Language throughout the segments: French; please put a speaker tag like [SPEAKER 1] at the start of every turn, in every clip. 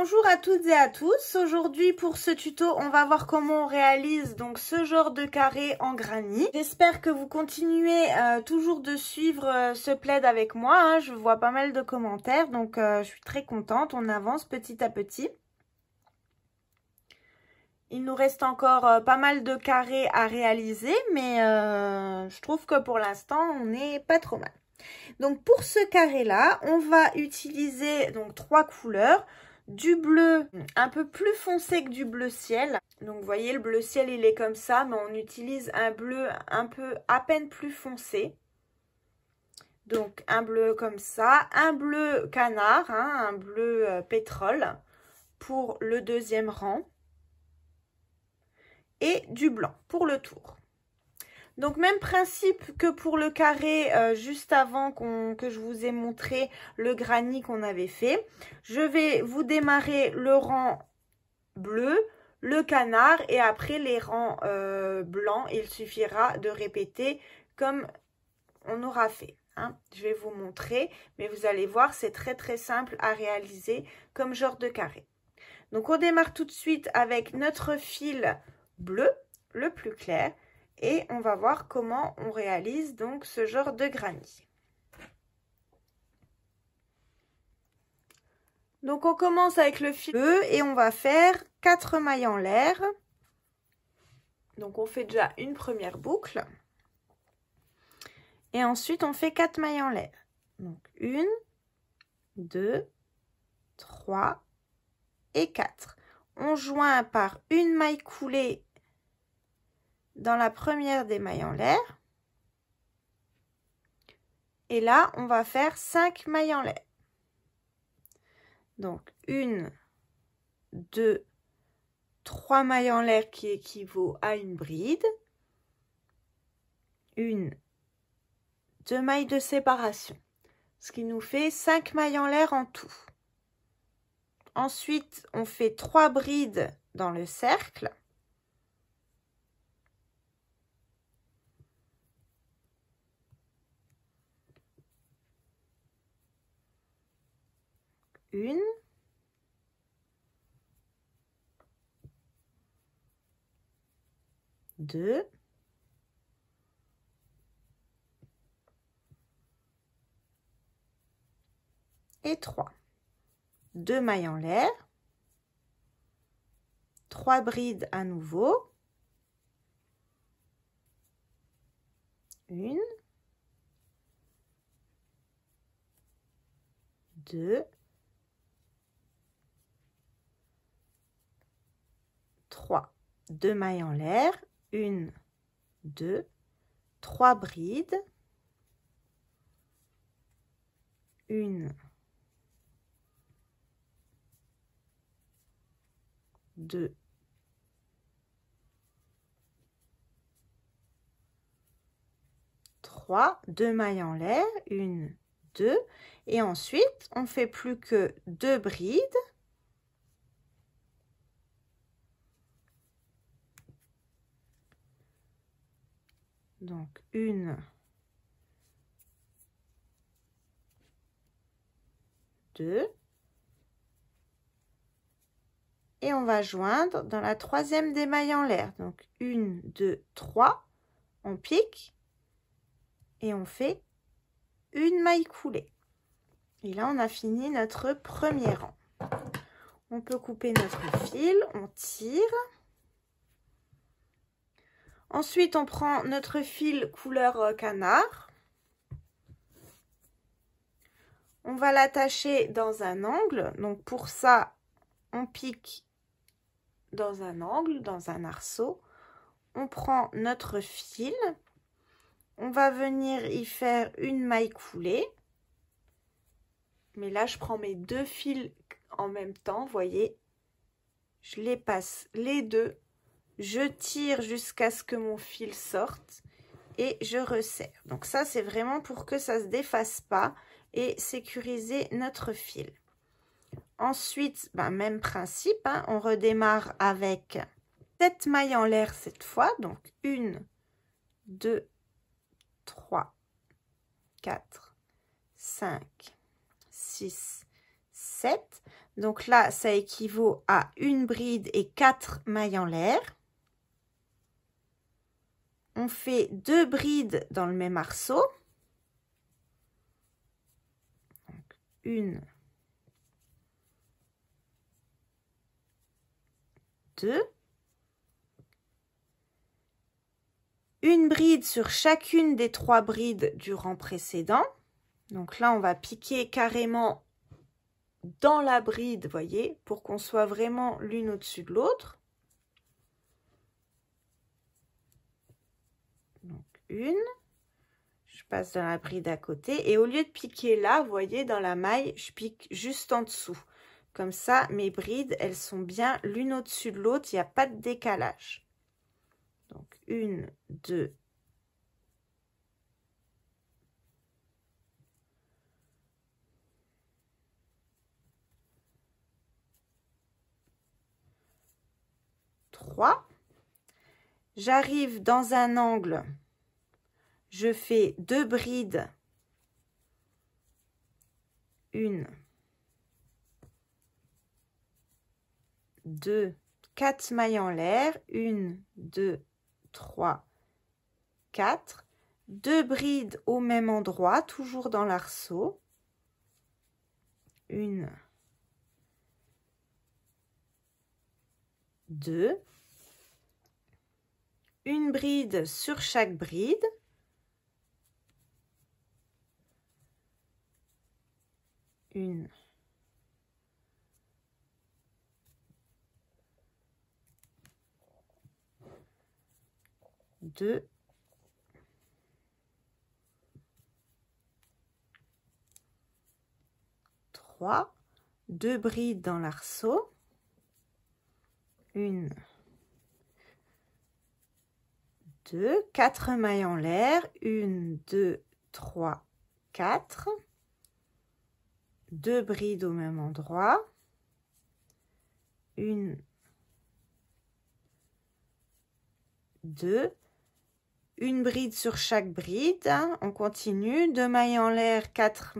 [SPEAKER 1] Bonjour à toutes et à tous. Aujourd'hui pour ce tuto, on va voir comment on réalise donc ce genre de carré en granit. J'espère que vous continuez toujours de suivre ce plaid avec moi. Hein. Je vois pas mal de commentaires, donc je suis très contente. On avance petit à petit. Il nous reste encore pas mal de carrés à réaliser, mais je trouve que pour l'instant, on n'est pas trop mal. Donc pour ce carré-là, on va utiliser donc 3 couleurs. Du bleu un peu plus foncé que du bleu ciel. Donc vous voyez, le bleu ciel, il est comme ça, mais on utilise un bleu un peu à peine plus foncé. Donc un bleu comme ça, un bleu canard, hein, un bleu pétrole pour le deuxième rang. Et du blanc pour le tour. Donc même principe que pour le carré juste avant que je vous ai montré le granit qu'on avait fait. Je vais vous démarrer le rang bleu, le canard et après les rangs blancs. Il suffira de répéter comme on aura fait. Hein. Je vais vous montrer, mais vous allez voir, c'est très simple à réaliser comme genre de carré. Donc on démarre tout de suite avec notre fil bleu, le plus clair. Et on va voir comment on réalise donc ce genre de granit. Donc on commence avec le fil bleu et on va faire 4 mailles en l'air. Donc on fait déjà une première boucle. Et ensuite on fait 4 mailles en l'air. Donc 1, 2, 3 et 4. On joint par une maille coulée dans la première des mailles en l'air. Et là, on va faire 5 mailles en l'air. Donc, 1, 2, 3 mailles en l'air qui équivaut à une bride. 1, 2 mailles de séparation. Ce qui nous fait 5 mailles en l'air en tout. Ensuite, on fait 3 brides dans le cercle. Une. Deux. Et 3. 2 mailles en l'air. 3 brides à nouveau. 1. 2. 3. 2 mailles en l'air. 1, 2, 3 brides. 1, 2, 3, 2 mailles en l'air, 1, 2, et ensuite on fait plus que 2 brides. Donc 1, 2, et on va joindre dans la troisième des mailles en l'air. Donc 1, 2, 3, on pique et on fait une maille coulée. Et là, on a fini notre premier rang. On peut couper notre fil, on tire. Ensuite, on prend notre fil couleur canard. On va l'attacher dans un angle. Donc pour ça, on pique dans un angle, dans un arceau. On prend notre fil. On va venir y faire une maille coulée. Mais là, je prends mes 2 fils en même temps, vous voyez. Je les passe les deux. Je tire jusqu'à ce que mon fil sorte et je resserre. Donc ça, c'est vraiment pour que ça ne se défasse pas et sécuriser notre fil. Ensuite, même principe, hein, on redémarre avec 7 mailles en l'air cette fois. Donc 1, 2, 3, 4, 5, 6, 7. Donc là, ça équivaut à une bride et 4 mailles en l'air. On fait 2 brides dans le même arceau. Donc, 1, 2. Une bride sur chacune des 3 brides du rang précédent. Donc là, on va piquer carrément dans la bride, voyez, pour qu'on soit vraiment l'une au-dessus de l'autre. Donc une, je passe dans la bride à côté et au lieu de piquer là, vous voyez, dans la maille, je pique juste en dessous. Comme ça, mes brides, elles sont bien l'une au-dessus de l'autre, il n'y a pas de décalage. Donc 1, 2, 3. J'arrive dans un angle, je fais 2 brides, 1, 2, 4 mailles en l'air, 1, 2, 3, 4, 2 brides au même endroit, toujours dans l'arceau, 1, 2, une bride sur chaque bride, une, 2, 3, 2 brides dans l'arceau, 1, 2, 4 mailles en l'air, 1, 2, 3, 4, 2 brides au même endroit, 1, 2, une bride sur chaque bride, hein, on continue, 2 mailles en l'air, 4,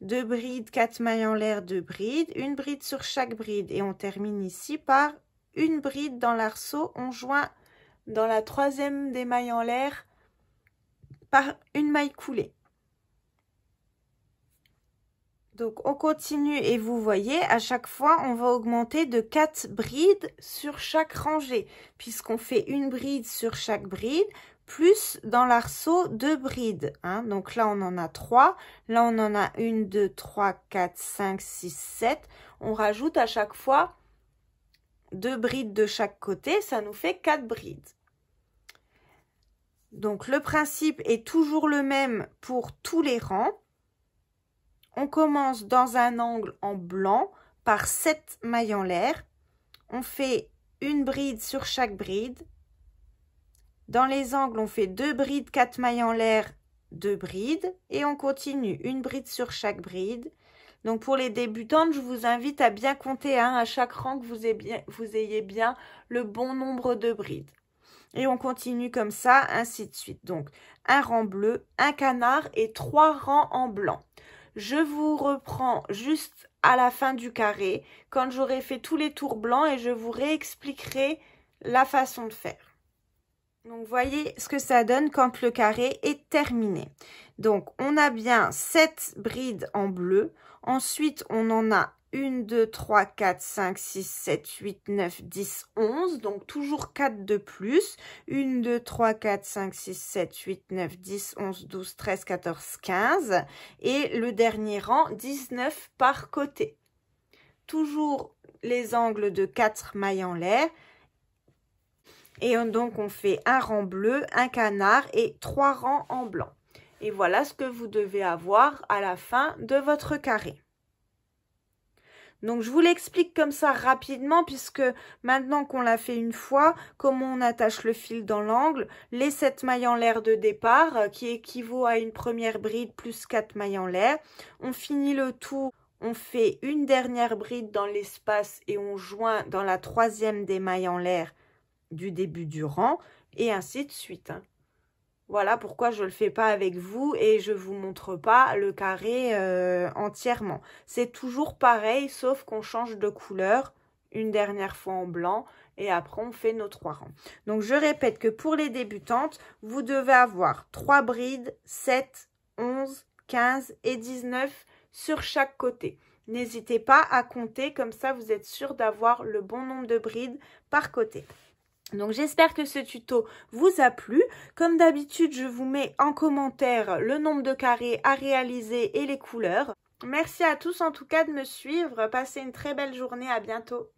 [SPEAKER 1] 2 brides, 4 mailles en l'air, 2 brides, une bride sur chaque bride et on termine ici par une bride dans l'arceau, on joint dans la 3e des mailles en l'air par une maille coulée. Donc on continue et vous voyez à chaque fois on va augmenter de 4 brides sur chaque rangée puisqu'on fait une bride sur chaque bride plus dans l'arceau 2 brides, hein. Donc là on en a 3, là on en a 1, 2, 3, 4, 5, 6, 7. On rajoute à chaque fois 2 brides de chaque côté, ça nous fait 4 brides. Donc le principe est toujours le même pour tous les rangs. On commence dans un angle en blanc par 7 mailles en l'air. On fait une bride sur chaque bride. Dans les angles, on fait 2 brides, 4 mailles en l'air, 2 brides. Et on continue, une bride sur chaque bride. Donc pour les débutantes, je vous invite à bien compter à chaque rang que vous ayez bien le bon nombre de brides. Et on continue comme ça, ainsi de suite. Donc, un rang bleu, un canard et 3 rangs en blanc. Je vous reprends juste à la fin du carré, quand j'aurai fait tous les tours blancs et je vous réexpliquerai la façon de faire. Donc, voyez ce que ça donne quand le carré est terminé. Donc, on a bien 7 brides en bleu. Ensuite, on en a 1, 2, 3, 4, 5, 6, 7, 8, 9, 10, 11. Donc, toujours 4 de plus. 1, 2, 3, 4, 5, 6, 7, 8, 9, 10, 11, 12, 13, 14, 15. Et le dernier rang, 19 par côté. Toujours les angles de 4 mailles en l'air. Et donc, on fait un rang bleu, un canard et 3 rangs en blanc. Et voilà ce que vous devez avoir à la fin de votre carré. Donc, je vous l'explique comme ça rapidement puisque maintenant qu'on l'a fait une fois, comment on attache le fil dans l'angle, les 7 mailles en l'air de départ qui équivaut à une première bride plus 4 mailles en l'air. On finit le tout, on fait une dernière bride dans l'espace et on joint dans la 3e des mailles en l'air du début du rang et ainsi de suite. Voilà pourquoi je ne le fais pas avec vous et je ne vous montre pas le carré entièrement. C'est toujours pareil, sauf qu'on change de couleur une dernière fois en blanc et après on fait nos 3 rangs. Donc je répète que pour les débutantes, vous devez avoir 3 brides, 7, 11, 15 et 19 sur chaque côté. N'hésitez pas à compter, comme ça vous êtes sûr d'avoir le bon nombre de brides par côté. Donc j'espère que ce tuto vous a plu. Comme d'habitude, je vous mets en commentaire le nombre de carrés à réaliser et les couleurs. Merci à tous en tout cas de me suivre. Passez une très belle journée. À bientôt.